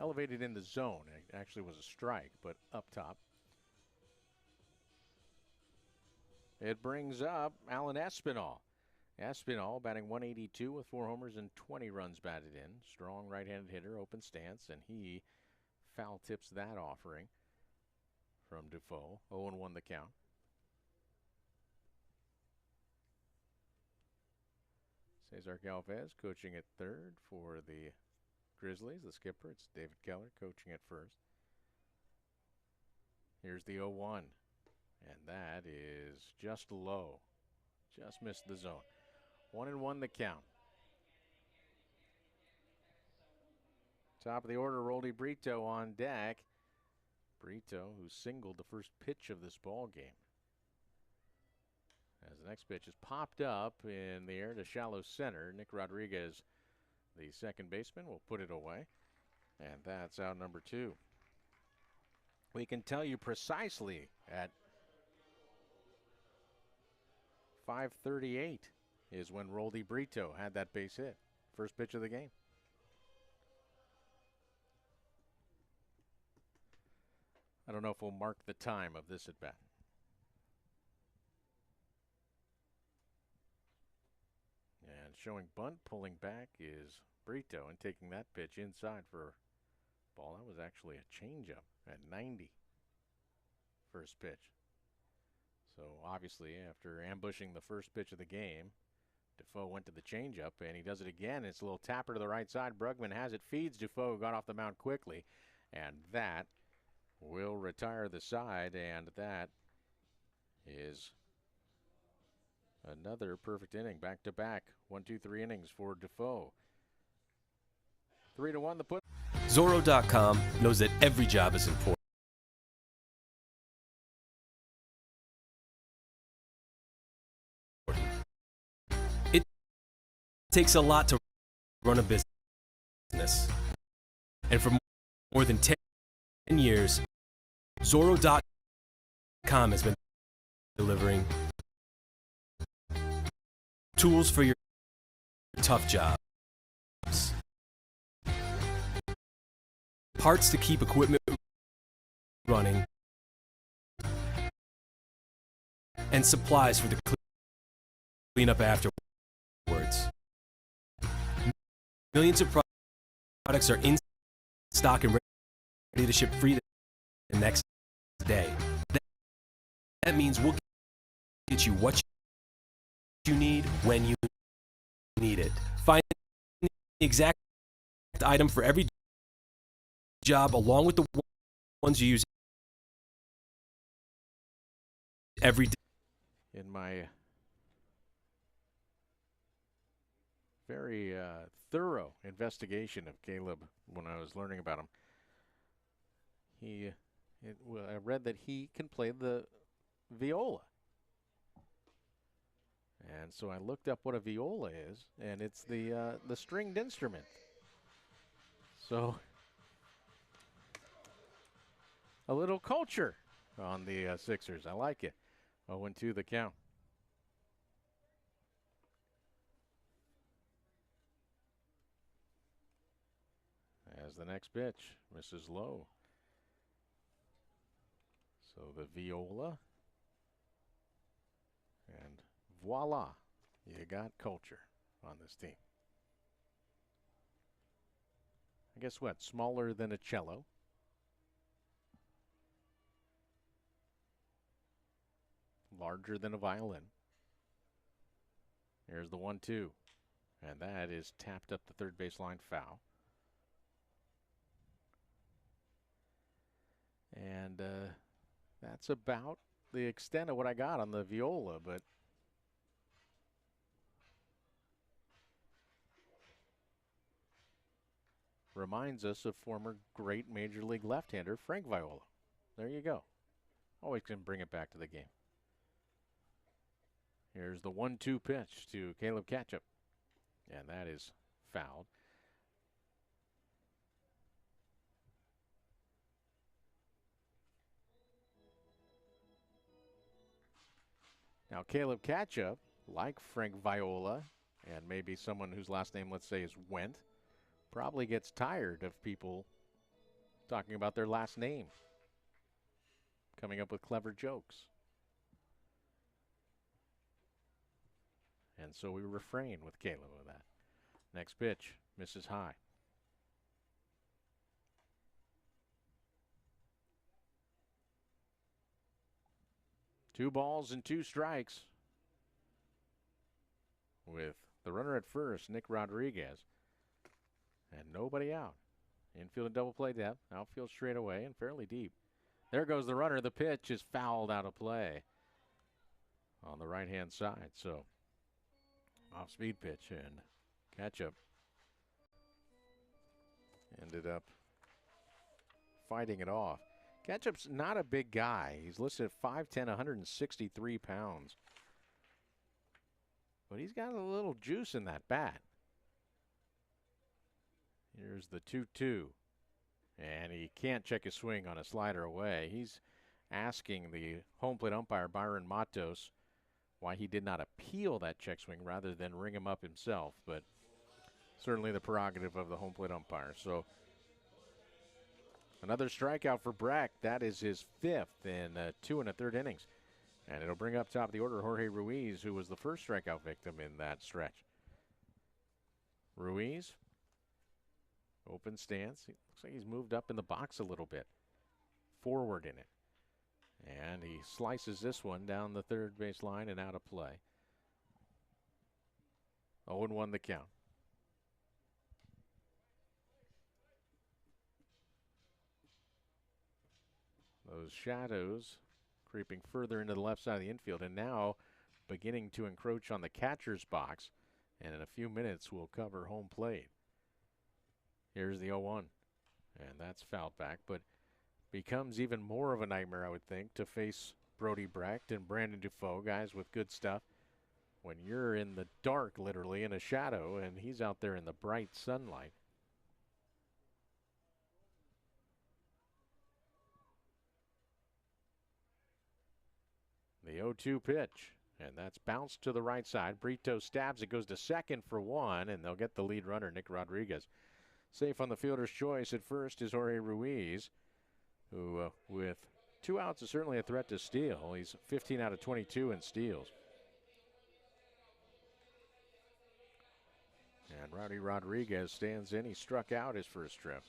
Elevated in the zone. It actually was a strike, but up top. It brings up Alan Espinal. Espinal batting 182 with 4 homers and 20 runs batted in. Strong right-handed hitter, open stance, and he foul tips that offering from Defoe. 0-1 the count. Cesar Galvez coaching at third for the Grizzlies. The skipper, it's David Keller coaching at first. Here's the 0-1, and that is just low. Just missed the zone. 1-1 the count. Top of the order, Roldy Brito on deck. Brito, who singled the first pitch of this ball game. As the next pitch is popped up in the air to shallow center. Nick Rodriguez, the second baseman, will put it away. And that's out number 2. We can tell you precisely at 5:38 is when Roldy Brito had that base hit. First pitch of the game. I don't know if we'll mark the time of this at bat. And showing bunt, pulling back is Brito, and taking that pitch inside for a ball. That was actually a changeup at 90. First pitch. So obviously, after ambushing the first pitch of the game, Defoe went to the changeup, and he does it again. It's a little tapper to the right side. Brugman has it, feeds Defoe, got off the mound quickly, and that will retire the side, and that is another perfect inning. Back-to-back, 1, 2, 3 innings for Defoe. 3-1 the put. Zorro.com knows that every job is important. It takes a lot to run a business. And for more than 10 years, Zorro.com has been delivering tools for your tough jobs, parts to keep equipment running, and supplies for the cleanup afterwards. Millions of products are in stock and ready to ship free the next day. That means we'll get you what you need when you need it. Find the exact item for every job along with the ones you use every day. In my very thorough investigation of Caleb when I was learning about him, I read that he can play the viola. And so I looked up what a viola is, and it's the stringed instrument. So a little culture on the Sixers. I like it. 0-2 the count. As the next pitch misses low. So the viola, and voila, you got culture on this team. I guess what? Smaller than a cello. Larger than a violin. Here's the 1-2, and that is tapped up the third baseline foul. And that's about the extent of what I got on the viola, but reminds us of former great Major League left-hander Frank Viola. There you go. Always can bring it back to the game. Here's the 1-2 pitch to Caleb Ketchup, and that is fouled. Now, Caleb Ketchup, like Frank Viola, and maybe someone whose last name, let's say, is Wendt, probably gets tired of people talking about their last name, coming up with clever jokes. And so we refrain with Caleb with that. Next pitch, misses high. Two balls and two strikes with the runner at first, Nick Rodriguez, and nobody out. Infield and double play depth, outfield straight away and fairly deep. There goes the runner. The pitch is fouled out of play on the right-hand side. So off-speed pitch, and Ketchup ended up fighting it off. Ketchup's not a big guy. He's listed at 5'10", 163 pounds. But he's got a little juice in that bat. Here's the 2-2. And he can't check his swing on a slider away. He's asking the home plate umpire, Byron Matos, why he did not appeal that check swing rather than ring him up himself. But certainly the prerogative of the home plate umpire. So another strikeout for Breck. That is his fifth in 2 1/3 innings. And it'll bring up top of the order Jorge Ruiz, who was the first strikeout victim in that stretch. Ruiz, open stance. He looks like he's moved up in the box a little bit, forward in it. And he slices this one down the third base line and out of play. 0-1 the count. Those shadows creeping further into the left side of the infield and now beginning to encroach on the catcher's box. And in a few minutes, we'll cover home plate. Here's the 0-1. And that's fouled back, but becomes even more of a nightmare, I would think, to face Brody Brecht and Brandon Defoe, guys with good stuff, when you're in the dark, literally, in a shadow, and he's out there in the bright sunlight. The 0-2 pitch, and that's bounced to the right side. Brito stabs it, goes to second for one, and they'll get the lead runner, Nick Rodriguez. Safe on the fielder's choice at first is Jorge Ruiz, who with 2 outs is certainly a threat to steal. He's 15 out of 22 in steals. And Rowdy Rodriguez stands in. He struck out his first trip.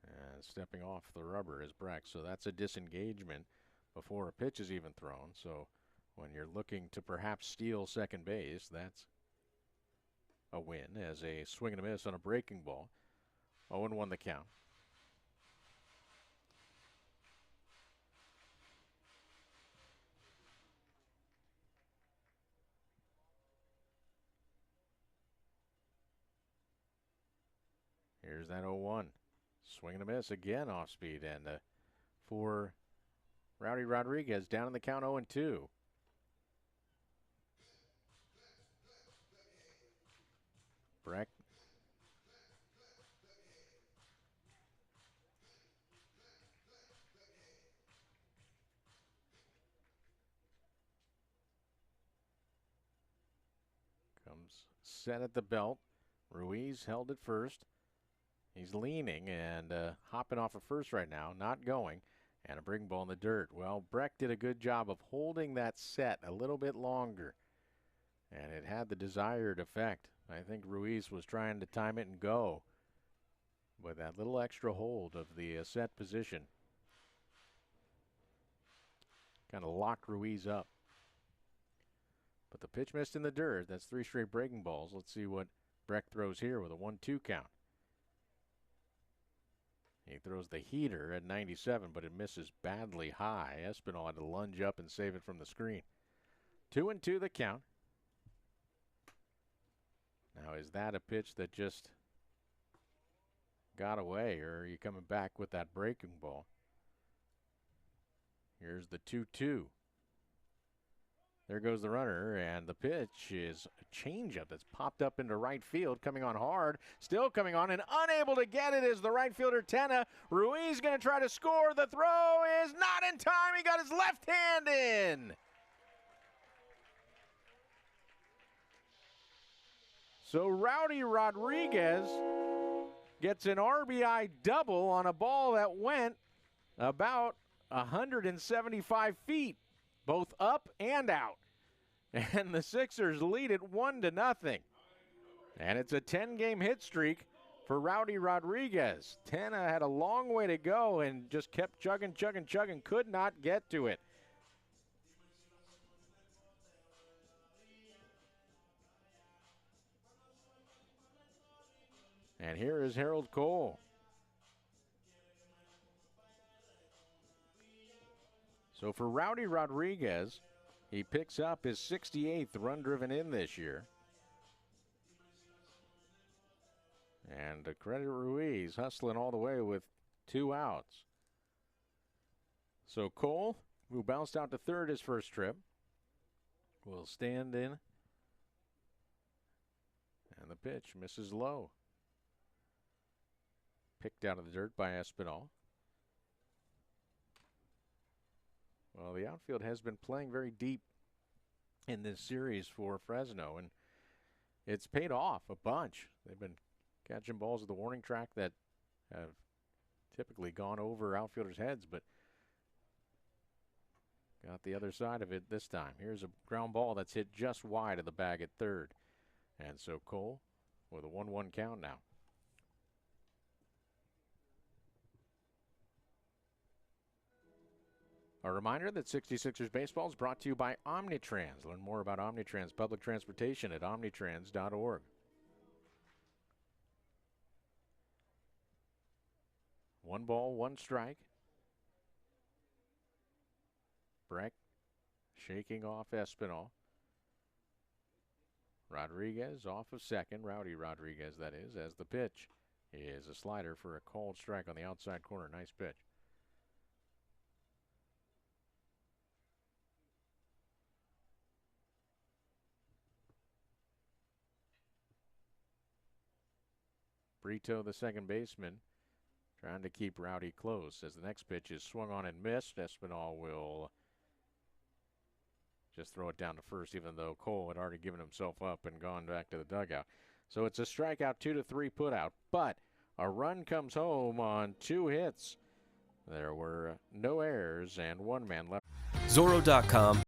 And stepping off the rubber is Breck. So that's a disengagement before a pitch is even thrown. So when you're looking to perhaps steal second base, that's a win as a swing and a miss on a breaking ball. 0-1 the count. Here's that 0-1. Swing and a miss again off speed. And for Rowdy Rodriguez down in the count 0-2. Breck. Comes set at the belt. Ruiz held it first. He's leaning and hopping off of first right now, not going, and a breaking ball in the dirt. Well, Breck did a good job of holding that set a little bit longer, and it had the desired effect. I think Ruiz was trying to time it and go, but that little extra hold of the set position kind of locked Ruiz up. But the pitch missed in the dirt. That's 3 straight breaking balls. Let's see what Breck throws here with a 1-2 count. He throws the heater at 97, but it misses badly high. Espinal had to lunge up and save it from the screen. 2-2 the count. Now, is that a pitch that just got away, or are you coming back with that breaking ball? Here's the 2-2. There goes the runner, and the pitch is a changeup that's popped up into right field, coming on hard, still coming on, and unable to get it is the right fielder, Tena. Ruiz going to try to score. The throw is not in time. He got his left hand in. So Rowdy Rodriguez gets an RBI double on a ball that went about 175 feet, both up and out. And the Sixers lead it 1-0. And it's a 10-game hit streak for Rowdy Rodriguez. Tana had a long way to go and just kept chugging, could not get to it. And here is Harold Cole. So for Rowdy Rodriguez, he picks up his 68th run driven in this year. And Credit Ruiz hustling all the way with 2 outs. So Cole, who bounced out to third his first trip, will stand in. And the pitch misses low. Picked out of the dirt by Espinal. Well, the outfield has been playing very deep in this series for Fresno, and it's paid off a bunch. They've been catching balls at the warning track that have typically gone over outfielders' heads, but got the other side of it this time. Here's a ground ball that's hit just wide of the bag at third. And so Cole with a 1-1 count now. A reminder that 66ers baseball is brought to you by Omnitrans. Learn more about Omnitrans public transportation at omnitrans.org. 1 ball, 1 strike. Breck shaking off Espinal. Rodriguez off of second. Rowdy Rodriguez, that is, as the pitch is a slider for a called strike on the outside corner. Nice pitch. Brito, the second baseman, trying to keep Rowdy close as the next pitch is swung on and missed. Espinal will just throw it down to first, even though Cole had already given himself up and gone back to the dugout. So it's a strikeout, 2-3 put out, but a run comes home on 2 hits. There were no errors and 1 man left. Zorro.com